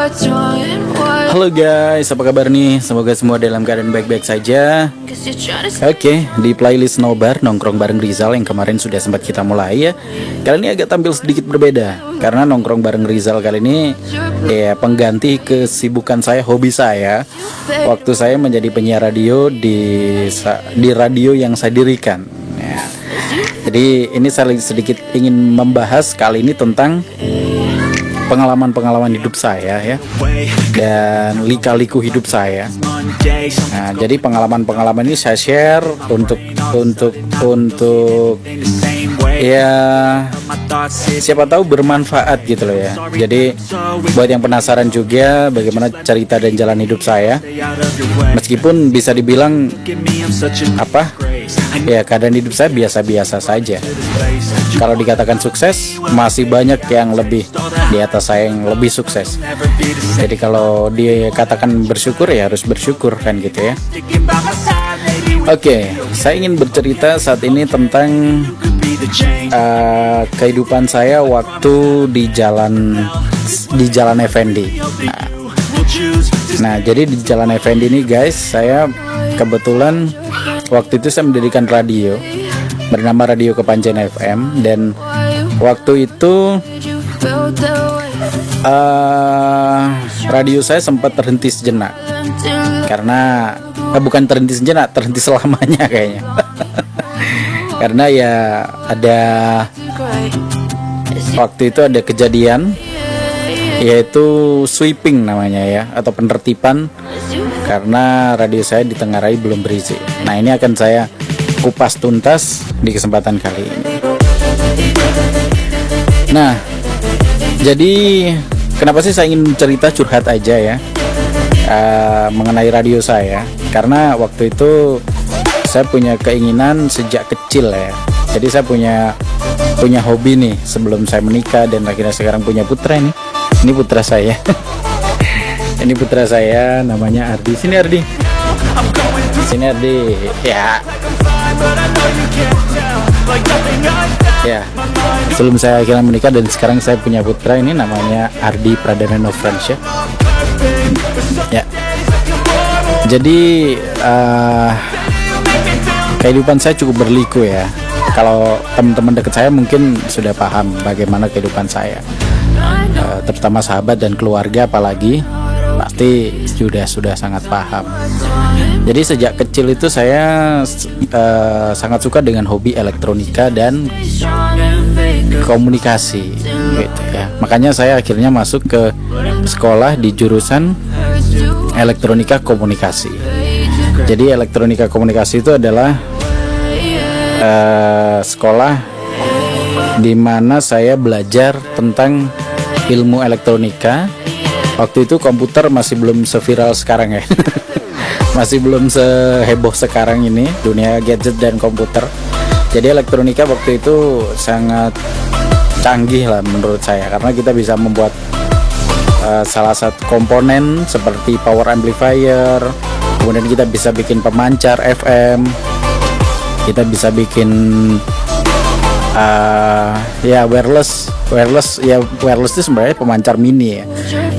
Halo guys, apa kabar nih? Semoga semua dalam keadaan baik-baik saja. Oke, di playlist Nobar Nongkrong bareng Rizal yang kemarin sudah sempat kita mulai ya. Kali ini agak tampil sedikit berbeda karena nongkrong bareng Rizal kali ini ya pengganti kesibukan saya, hobi saya. Waktu saya menjadi penyiar radio di radio yang saya dirikan ya. Jadi ini saya sedikit ingin membahas kali ini tentang pengalaman-pengalaman hidup saya ya, dan lika-liku hidup saya. Nah, jadi pengalaman-pengalaman ini saya share untuk ya siapa tahu bermanfaat gitu loh ya. Jadi buat yang penasaran juga bagaimana cerita dan jalan hidup saya, meskipun bisa dibilang apa ya, keadaan hidup saya biasa-biasa saja. Kalau dikatakan sukses, masih banyak yang lebih di atas saya yang lebih sukses. Jadi kalau dikatakan bersyukur ya harus bersyukur kan gitu ya. Oke, saya ingin bercerita saat ini tentang kehidupan saya waktu di Jalan Effendi. Nah, jadi di Jalan Effendi ini guys, saya kebetulan waktu itu saya mendirikan radio bernama Radio Kepanjen FM, dan waktu itu radio saya sempat terhenti sejenak karena bukan terhenti sejenak, terhenti selamanya kayaknya. Karena ya ada waktu itu ada kejadian, yaitu sweeping namanya ya, atau penertiban, karena radio saya ditengarai belum berisi. Nah, ini akan saya kupas tuntas di kesempatan kali ini. Nah, jadi kenapa sih saya ingin cerita curhat aja ya mengenai radio saya? Karena waktu itu saya punya keinginan sejak kecil ya. Jadi saya punya hobi nih sebelum saya menikah, dan akhirnya sekarang punya putra nih. Ini putra saya. Ini putra saya, namanya Ardi. Sini Ardi. Sini Ardi. Ya. Ya. Sebelum saya akhirnya menikah dan sekarang saya punya putra, ini namanya Ardi Pradana Nofransya. Ya. Jadi kehidupan saya cukup berliku ya. Kalau teman-teman dekat saya mungkin sudah paham bagaimana kehidupan saya, terutama sahabat dan keluarga apalagi pasti sudah sangat paham. Jadi sejak kecil itu saya sangat suka dengan hobi elektronika dan komunikasi gitu ya. Makanya saya akhirnya masuk ke sekolah di jurusan elektronika komunikasi. Jadi elektronika komunikasi itu adalah sekolah di mana saya belajar tentang ilmu elektronika. Waktu itu komputer masih belum seviral sekarang ya. Masih belum seheboh sekarang ini dunia gadget dan komputer. Jadi elektronika waktu itu sangat canggih lah menurut saya, karena kita bisa membuat salah satu komponen seperti power amplifier, kemudian kita bisa bikin pemancar FM, kita bisa bikin ya wireless itu sebenarnya pemancar mini ya.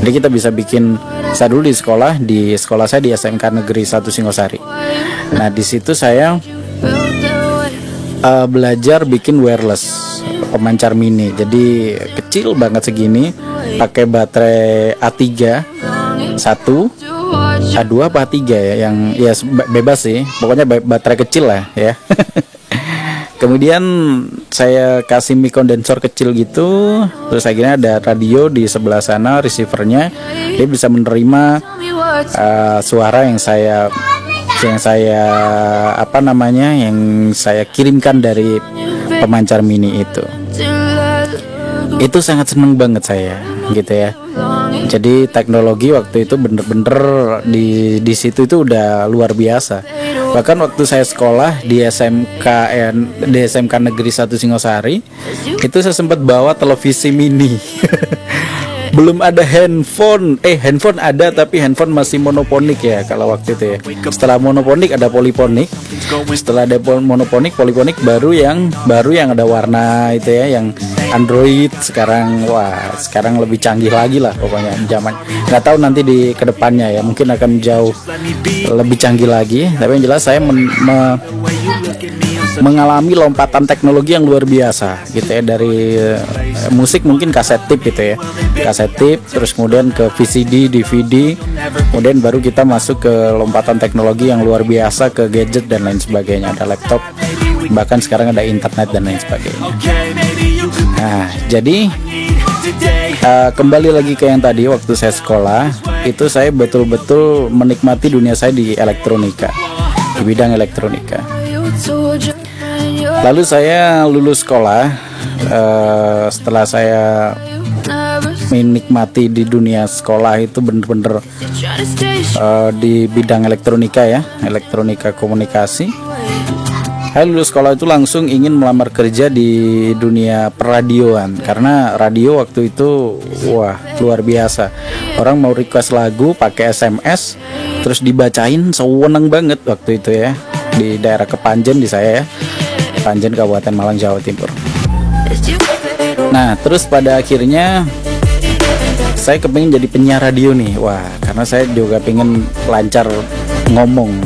Jadi kita bisa bikin. Saya dulu di sekolah saya di SMK Negeri 1 Singosari. Nah, di situ saya belajar bikin wireless pemancar mini. Jadi kecil banget segini, pakai baterai A3 1, A2 apa A3 ya, yang ya bebas sih. Pokoknya baterai kecil lah ya. Kemudian saya kasih mic kondensor kecil gitu, terus akhirnya ada radio di sebelah sana, receivernya dia bisa menerima suara yang saya kirimkan dari pemancar mini itu. Itu sangat seneng banget saya gitu ya. Jadi teknologi waktu itu bener-bener di situ itu udah luar biasa. Bahkan waktu saya sekolah di SMK Negeri 1 Singosari, itu saya sempat bawa televisi mini. Belum ada handphone ada, tapi handphone masih monoponik ya kalau waktu itu ya. Setelah monoponik ada poliponik, setelah ada monoponik poliponik baru yang ada warna itu ya, Android, sekarang lebih canggih lagi lah pokoknya zaman. Nggak tahu nanti di kedepannya ya, mungkin akan jauh lebih canggih lagi. Tapi yang jelas saya mengalami lompatan teknologi yang luar biasa gitu ya, dari musik mungkin kaset tip gitu ya, kaset tip, terus kemudian ke VCD, DVD, kemudian baru kita masuk ke lompatan teknologi yang luar biasa, ke gadget dan lain sebagainya, ada laptop, bahkan sekarang ada internet dan lain sebagainya. Nah, jadi kembali lagi ke yang tadi, waktu saya sekolah itu saya betul-betul menikmati dunia saya di elektronika, di bidang elektronika. Lalu saya lulus sekolah, setelah saya menikmati di dunia sekolah itu bener-bener di bidang elektronika ya, elektronika komunikasi. Saya lulus sekolah itu langsung ingin melamar kerja di dunia peradioan, karena radio waktu itu wah luar biasa. Orang mau request lagu pakai SMS terus dibacain, sewenang banget waktu itu ya, di daerah Kepanjen di saya ya, Kepanjen Kabupaten Malang Jawa Timur. Nah terus pada akhirnya saya kepingin jadi penyiar radio nih, wah karena saya juga pengen lancar ngomong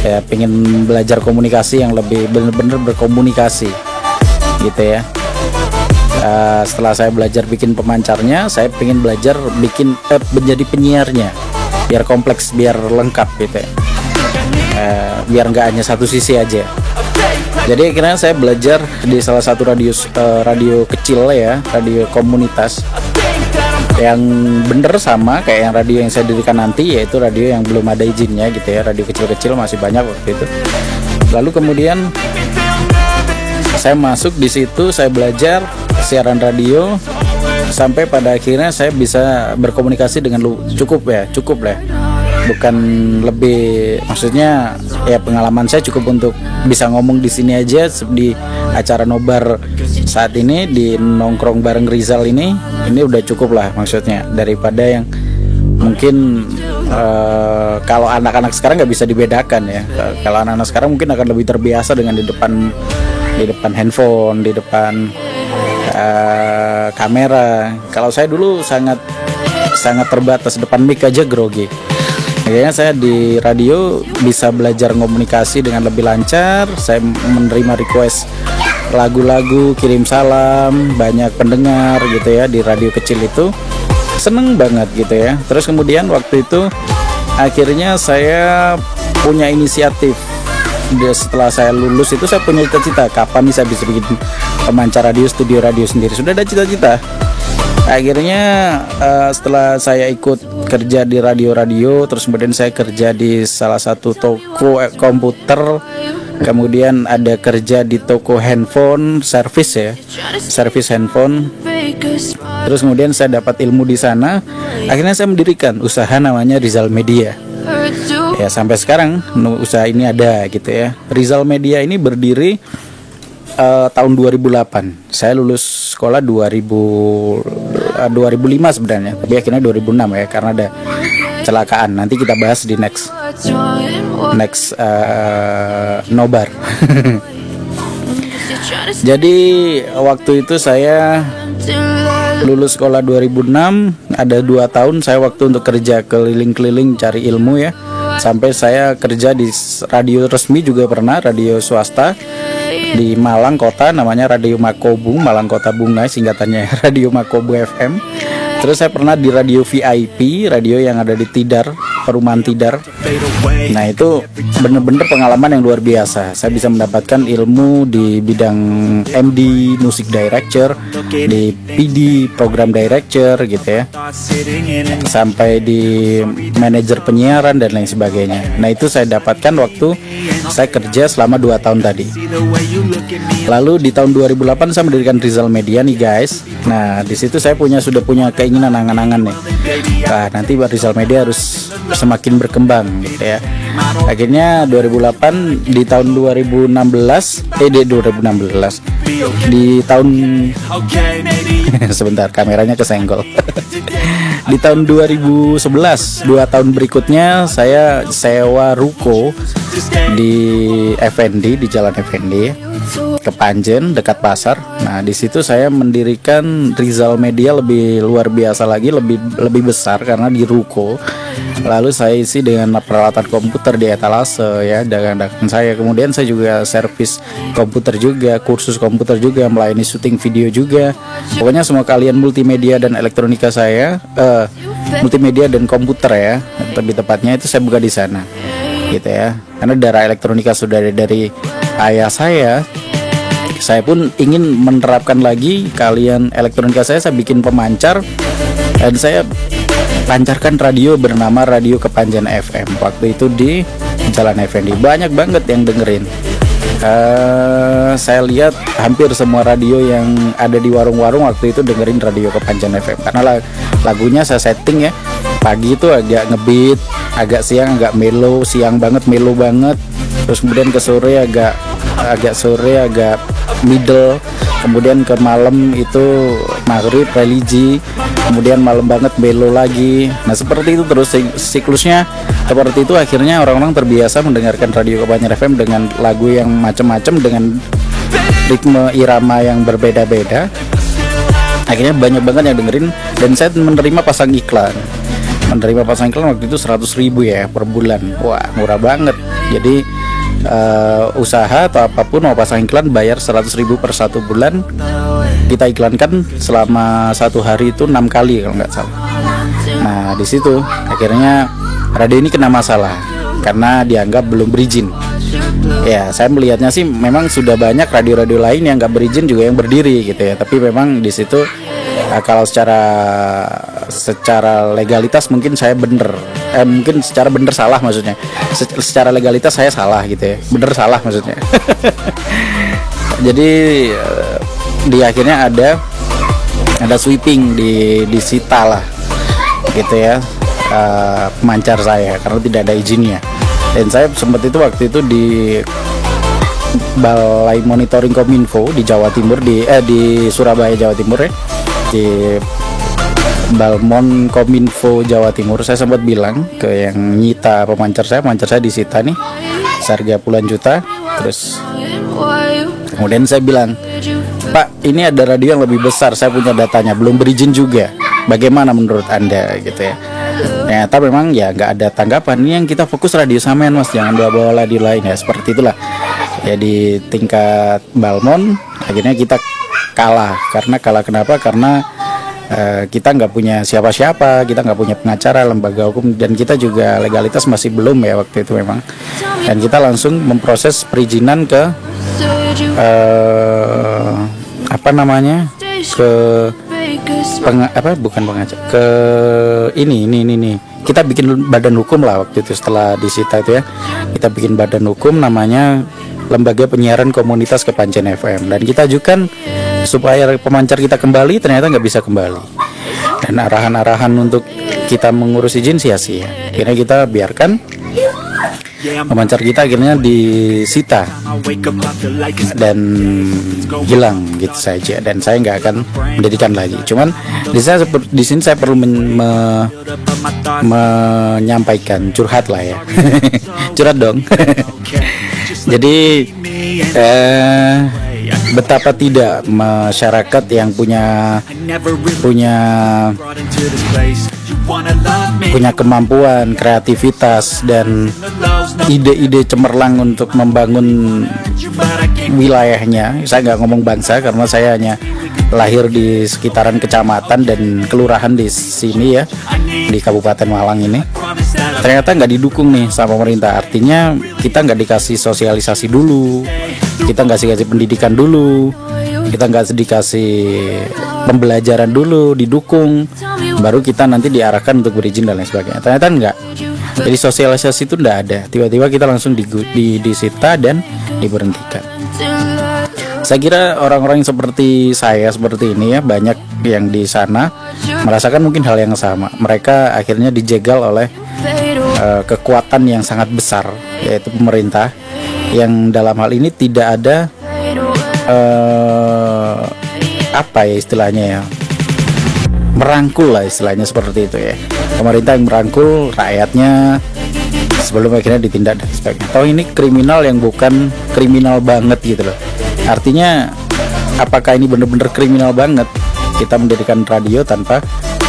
ya, pengen belajar komunikasi yang lebih bener-bener berkomunikasi gitu ya. Setelah saya belajar bikin pemancarnya, saya pengen belajar bikin menjadi penyiarnya, biar kompleks, biar lengkap gitu ya. Biar nggak hanya satu sisi aja. Jadi akhirnya saya belajar di salah satu radio kecil ya, radio komunitas yang bener sama kayak yang radio yang saya dirikan nanti, yaitu radio yang belum ada izinnya gitu ya, radio kecil-kecil masih banyak waktu itu. Lalu kemudian saya masuk di situ, saya belajar siaran radio sampai pada akhirnya saya bisa berkomunikasi dengan cukup lah, bukan lebih, maksudnya ya pengalaman saya cukup untuk bisa ngomong di sini aja, di acara nobar saat ini, di nongkrong bareng Rizal ini udah cukup lah, maksudnya daripada yang mungkin kalau anak-anak sekarang nggak bisa dibedakan ya. Kalau anak-anak sekarang mungkin akan lebih terbiasa dengan di depan handphone, di depan kamera. Kalau saya dulu sangat terbatas, depan mic aja grogi. Akhirnya saya di radio bisa belajar komunikasi dengan lebih lancar. Saya menerima request lagu-lagu, kirim salam, banyak pendengar gitu ya di radio kecil itu, seneng banget gitu ya. Terus kemudian waktu itu akhirnya saya punya inisiatif. Setelah saya lulus itu saya punya cita-cita, kapan nih saya bisa bikin pemancar radio, studio radio sendiri. Sudah ada cita-cita. Akhirnya setelah saya ikut kerja di radio, terus kemudian saya kerja di salah satu toko komputer, kemudian ada kerja di toko handphone, servis handphone. Terus kemudian saya dapat ilmu di sana. Akhirnya saya mendirikan usaha namanya Rizal Media. Ya sampai sekarang usaha ini ada gitu ya. Rizal Media ini berdiri tahun 2008. Saya lulus sekolah 2005 sebenarnya, tapi akhirnya 2006 ya, karena ada kecelakaan. Nanti kita bahas di next nobar. Jadi waktu itu saya lulus sekolah 2006, ada 2 tahun saya waktu untuk kerja keliling-keliling cari ilmu ya, sampai saya kerja di radio resmi juga pernah, radio swasta di Malang Kota, namanya Radio Makobu, Malang Kota Bunga singkatannya, Radio Makobu FM. Terus saya pernah di radio VIP, radio yang ada di Tidar, Perumahan Tidar. Nah itu bener-bener pengalaman yang luar biasa. Saya bisa mendapatkan ilmu di bidang MD, Music Director, di PD, Program Director gitu ya, sampai di manajer penyiaran dan lain sebagainya. Nah itu saya dapatkan waktu saya kerja selama 2 tahun tadi. Lalu di tahun 2008 saya mendirikan Rizal Media nih guys. Nah di situ saya sudah punya keinginan angan-angan nih. Nah nanti Rizal Media harus semakin berkembang gitu ya. Akhirnya 2008 di tahun 2016 di tahun sebentar kameranya kesenggol. Di tahun 2011, 2 tahun berikutnya saya sewa ruko di Effendi, di Jalan Effendi, Kepanjen dekat pasar. Nah Nah, di situ saya mendirikan Rizal Media lebih luar biasa lagi, lebih besar karena di ruko. Lalu saya isi dengan peralatan komputer di etalase ya, dagangan saya. Kemudian saya juga servis komputer juga, kursus komputer juga, melayani syuting video juga. Pokoknya semua kalian multimedia dan elektronika saya, multimedia dan komputer ya, lebih tepatnya itu saya buka di sana, gitu ya. Karena darah elektronika sudah dari ayah saya pun ingin menerapkan lagi kalian elektronika saya bikin pemancar, dan saya pancarkan radio bernama Radio Kepanjen FM. Waktu itu di Jalan Effendi banyak banget yang dengerin. Saya lihat hampir semua radio yang ada di warung-warung waktu itu dengerin Radio Kepanjen FM, karena lagunya saya setting ya, pagi itu agak ngebeat, agak siang agak mellow, siang banget mellow banget, terus kemudian ke sore agak middle, kemudian ke malam itu maghrib religi, kemudian malam banget mellow lagi. Nah seperti itu terus siklusnya seperti itu. Akhirnya orang-orang terbiasa mendengarkan Radio Kepanjen FM dengan lagu yang macam-macam, dengan ritme irama yang berbeda-beda. Akhirnya banyak banget yang dengerin, dan saya menerima pasang iklan waktu itu 100.000 ya per bulan. Wah murah banget. Jadi usaha atau apapun mau pasang iklan bayar 100.000 per 1 bulan. Kita iklankan selama 1 hari itu 6 kali kalau nggak salah. Nah di situ akhirnya radio ini kena masalah karena dianggap belum berizin. Ya saya melihatnya sih memang sudah banyak radio-radio lain yang nggak berizin juga yang berdiri gitu ya. Tapi memang di situ kalau secara legalitas mungkin saya bener, mungkin secara bener salah maksudnya. Secara legalitas saya salah gitu ya, bener salah maksudnya. Jadi di akhirnya ada sweeping, disita lah gitu ya, pemancar saya karena tidak ada izinnya. Dan saya sempat itu waktu itu di Balai Monitoring Kominfo di Jawa Timur, di Surabaya Jawa Timur ya, di Balmon Kominfo Jawa Timur. Saya sempat bilang ke yang nyita pemancar saya disita nih seharga puluhan juta. Terus kemudian saya bilang, Pak ini ada radio yang lebih besar, saya punya datanya, belum berizin juga, bagaimana menurut Anda gitu ya. Ternyata memang ya nggak ada tanggapan. Ini yang kita fokus radio sampean mas, jangan bawa-bawa radio lain ya, seperti itulah ya. Di tingkat Balmon akhirnya kita kalah. Kenapa? Karena kita nggak punya siapa-siapa, kita nggak punya pengacara, lembaga hukum, dan kita juga legalitas masih belum ya waktu itu memang. Dan kita langsung memproses perizinan ke ini kita bikin badan hukum lah waktu itu. Setelah disita itu ya, kita bikin badan hukum namanya Lembaga Penyiaran Komunitas Kepanjen FM, dan kita ajukan supaya pemancar kita kembali, ternyata nggak bisa kembali, dan arahan-arahan untuk kita mengurus izin sia-sia. Akhirnya kita biarkan pemancar kita akhirnya disita dan hilang gitu saja, dan saya nggak akan mendirikan lagi. Cuman di sini saya perlu menyampaikan curhat lah ya. Curhat dong. Jadi betapa tidak masyarakat yang punya kemampuan, kreativitas, dan ide-ide cemerlang untuk membangun wilayahnya. Saya nggak ngomong bangsa karena saya hanya lahir di sekitaran kecamatan dan kelurahan di sini ya, di Kabupaten Malang ini. Ternyata nggak didukung nih sama pemerintah. Artinya kita nggak dikasih sosialisasi dulu, kita nggak dikasih pendidikan dulu, kita nggak dikasih pembelajaran dulu, didukung, baru kita nanti diarahkan untuk berizin dan lain sebagainya. Ternyata enggak. Jadi sosialisasi itu enggak ada. Tiba-tiba kita langsung disita dan diberhentikan. Saya kira orang-orang yang seperti saya seperti ini ya, banyak yang di sana merasakan mungkin hal yang sama. Mereka akhirnya dijegal oleh kekuatan yang sangat besar, yaitu pemerintah, yang dalam hal ini tidak ada apa ya istilahnya ya, merangkul lah istilahnya seperti itu ya. Pemerintah yang merangkul rakyatnya sebelum akhirnya ditindak dan sebagainya. Tahu ini kriminal yang bukan kriminal banget gitu loh. Artinya apakah ini benar-benar kriminal banget kita mendirikan radio tanpa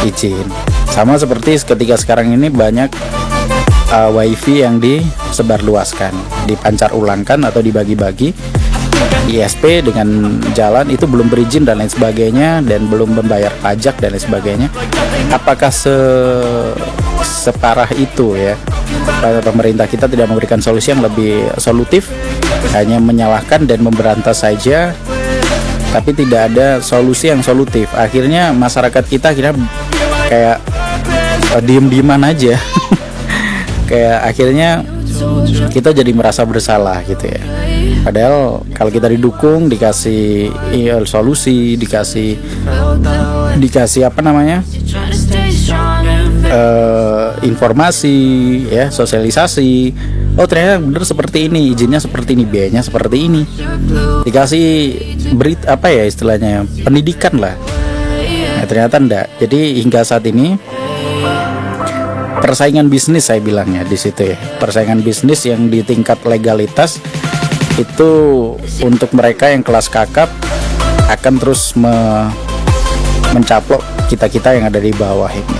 izin? Sama seperti ketika sekarang ini banyak wifi yang disebarluaskan, dipancar ulangkan atau dibagi-bagi ISP dengan jalan itu belum berizin dan lain sebagainya, dan belum membayar pajak dan lain sebagainya. Apakah separah itu ya? Pemerintah kita tidak memberikan solusi yang lebih solutif, hanya menyalahkan dan memberantas saja, tapi tidak ada solusi yang solutif. Akhirnya masyarakat kita akhirnya kayak diem-dieman aja. Kayak akhirnya kita jadi merasa bersalah gitu ya. Padahal kalau kita didukung, dikasih solusi, dikasih apa namanya, informasi ya, sosialisasi, oh ternyata bener seperti ini, izinnya seperti ini, biayanya seperti ini, dikasih berita apa ya istilahnya, pendidikan lah. Nah, ternyata enggak. Jadi hingga saat ini persaingan bisnis, saya bilangnya di situ ya, persaingan bisnis yang di tingkat legalitas itu untuk mereka yang kelas kakap akan terus mencaplok kita-kita yang ada di bawah ini.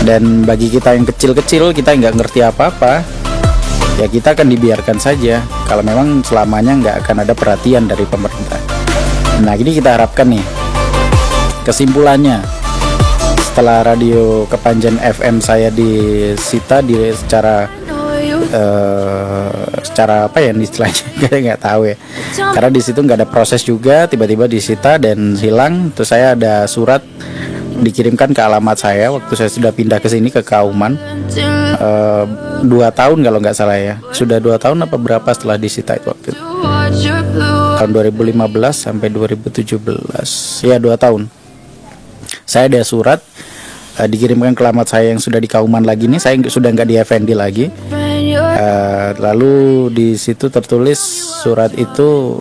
Dan bagi kita yang kecil-kecil, kita nggak ngerti apa-apa, ya kita akan dibiarkan saja kalau memang selamanya nggak akan ada perhatian dari pemerintah. Nah ini kita harapkan nih, kesimpulannya setelah radio Kepanjen FM saya disita secara apa ya istilahnya, saya nggak tahu ya, karena di situ nggak ada proses juga, tiba-tiba disita dan hilang. Terus saya ada surat dikirimkan ke alamat saya waktu saya sudah pindah ke sini ke Kauman, 2 tahun kalau nggak salah ya, sudah 2 tahun apa berapa setelah disita itu waktu itu, tahun 2015 sampai 2017 ya, 2 tahun. Saya ada surat dikirimkan ke alamat saya yang sudah di Kauman lagi nih, saya sudah nggak di Effendi lagi. Lalu di situ tertulis surat itu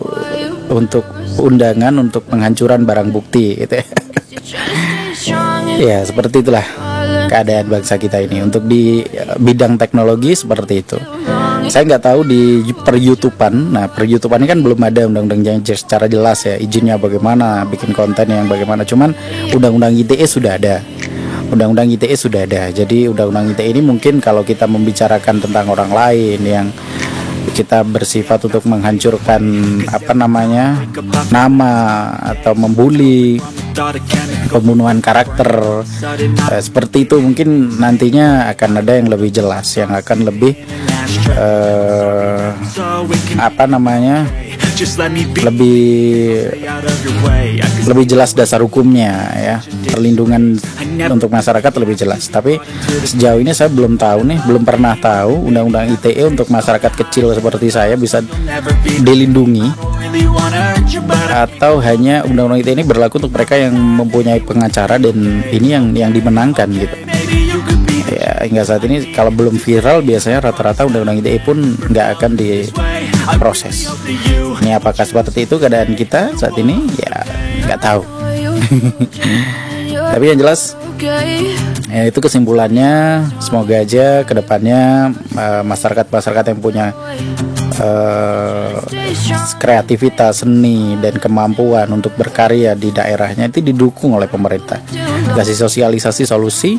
untuk undangan untuk penghancuran barang bukti gitu ya. Ya seperti itulah keadaan bangsa kita ini untuk di bidang teknologi seperti itu. Saya nggak tahu di per-YouTubean. Nah per-YouTubean ini kan belum ada undang-undang secara jelas ya, izinnya bagaimana, bikin konten yang bagaimana. Cuman undang-undang ITE sudah ada. Undang-undang ITE sudah ada. Jadi undang-undang ITE ini mungkin kalau kita membicarakan tentang orang lain yang kita bersifat untuk menghancurkan apa namanya, nama atau membuli, pembunuhan karakter, seperti itu, mungkin nantinya akan ada yang lebih jelas, yang akan lebih apa namanya, lebih jelas dasar hukumnya ya, perlindungan untuk masyarakat lebih jelas. Tapi sejauh ini saya belum tahu nih, belum pernah tahu undang-undang ITE untuk masyarakat kecil seperti saya bisa dilindungi, atau hanya undang-undang ITE ini berlaku untuk mereka yang mempunyai pengacara dan ini yang dimenangkan gitu. Ya hingga saat ini kalau belum viral biasanya rata-rata undang-undang ITE pun nggak akan diproses. Ini apakah seperti itu keadaan kita saat ini? Ya nggak tahu. Tapi yang jelas ya itu kesimpulannya. Semoga aja kedepannya masyarakat yang punya kreativitas, seni dan kemampuan untuk berkarya di daerahnya itu didukung oleh pemerintah, kasih sosialisasi solusi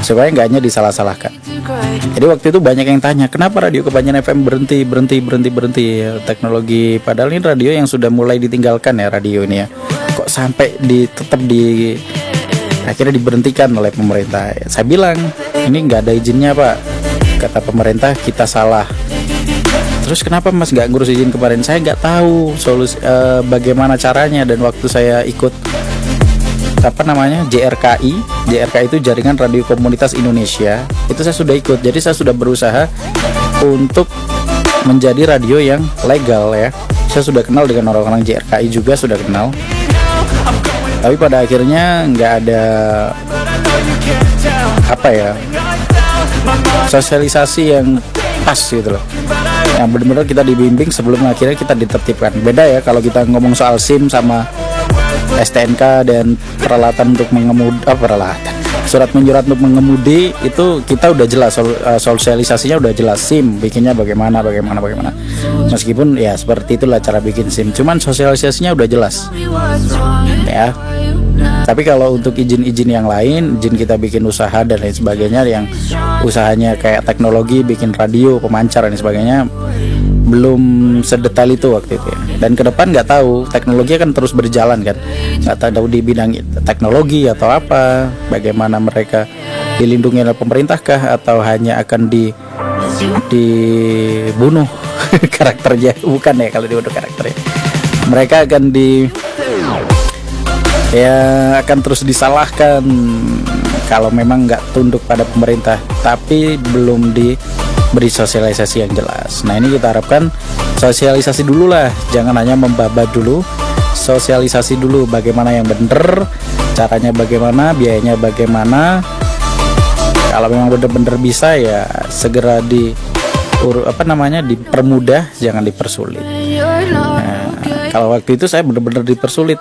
supaya nggak hanya disalah-salahkan. Jadi waktu itu banyak yang tanya, kenapa radio Kepanjen FM berhenti teknologi, padahal ini radio yang sudah mulai ditinggalkan ya, radio ini ya, kok sampai tetap akhirnya diberhentikan oleh pemerintah. Saya bilang ini nggak ada izinnya Pak, kata pemerintah, kita salah. Terus kenapa Mas nggak ngurus izin kemarin? Saya nggak tahu solusi bagaimana caranya. Dan waktu saya ikut apa namanya JRKI itu Jaringan Radio Komunitas Indonesia, itu saya sudah ikut. Jadi saya sudah berusaha untuk menjadi radio yang legal ya. Saya sudah kenal dengan orang-orang JRKI juga, sudah kenal. Tapi pada akhirnya nggak ada apa ya, sosialisasi yang pas gitu loh, yang benar-benar kita dibimbing sebelum akhirnya kita ditertibkan. Beda ya kalau kita ngomong soal SIM sama STNK dan peralatan untuk surat menyurat untuk mengemudi itu kita udah jelas sosialisasinya udah jelas, SIM bikinnya bagaimana. Meskipun ya seperti itulah cara bikin SIM, cuman sosialisasinya udah jelas ya. Tapi kalau untuk izin-izin yang lain, izin kita bikin usaha dan lain sebagainya, yang usahanya kayak teknologi, bikin radio, pemancar dan sebagainya, belum sedetail itu waktu itu ya. Dan ke depan nggak tahu, teknologi akan terus berjalan kan, nggak tahu di bidang teknologi atau apa, bagaimana mereka dilindungi oleh pemerintah kah, atau hanya akan dibunuh karakternya, bukan ya, kalau dibunuh karakternya mereka akan akan terus disalahkan kalau memang nggak tunduk pada pemerintah, tapi belum diberi sosialisasi yang jelas. Nah ini kita harapkan sosialisasi dulu lah, jangan hanya membabat dulu, sosialisasi dulu bagaimana yang bener, caranya bagaimana, biayanya bagaimana. Kalau memang bener-bener bisa ya segera dipermudah, jangan dipersulit. Nah, kalau waktu itu saya benar-benar dipersulit,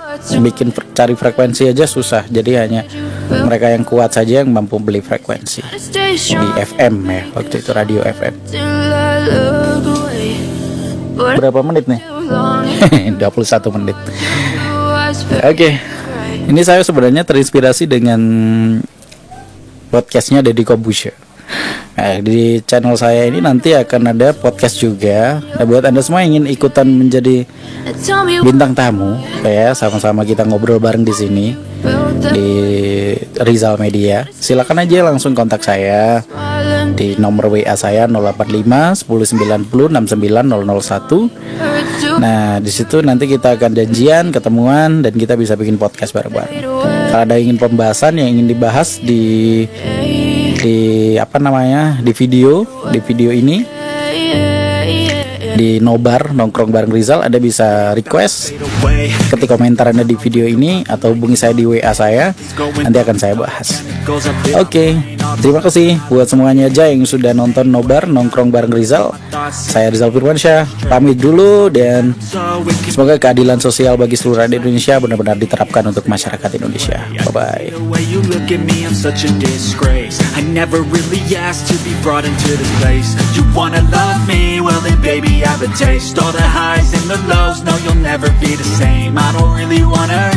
cari frekuensi aja susah, jadi hanya mereka yang kuat saja yang mampu beli frekuensi di FM ya, waktu itu radio FM. Berapa menit nih? 21 menit. Oke. Ini saya sebenarnya terinspirasi dengan podcastnya Deddy Corbuzier. Nah, di channel saya ini nanti akan ada podcast juga. Nah, buat Anda semua yang ingin ikutan menjadi bintang tamu, ya sama-sama kita ngobrol bareng di sini di Rizal Media, silakan aja langsung kontak saya di nomor WA saya 085 1090 69001. Nah, di situ nanti kita akan janjian, ketemuan, dan kita bisa bikin podcast bareng-bareng. Kalau ada ingin pembahasan yang ingin dibahas di video ini, di Nobar Nongkrong bareng Rizal, Anda bisa request, ketik komentar Anda di video ini atau hubungi saya di WA saya, nanti akan saya bahas. Oke, terima kasih buat semuanya aja yang sudah nonton Nobar Nongkrong bareng Rizal. Saya Rizal Firmansyah, pamit dulu, dan semoga keadilan sosial bagi seluruh rakyat Indonesia benar-benar diterapkan untuk masyarakat Indonesia. Bye-bye. Have a taste, all the highs and the lows. No, you'll never be the same. I don't really wanna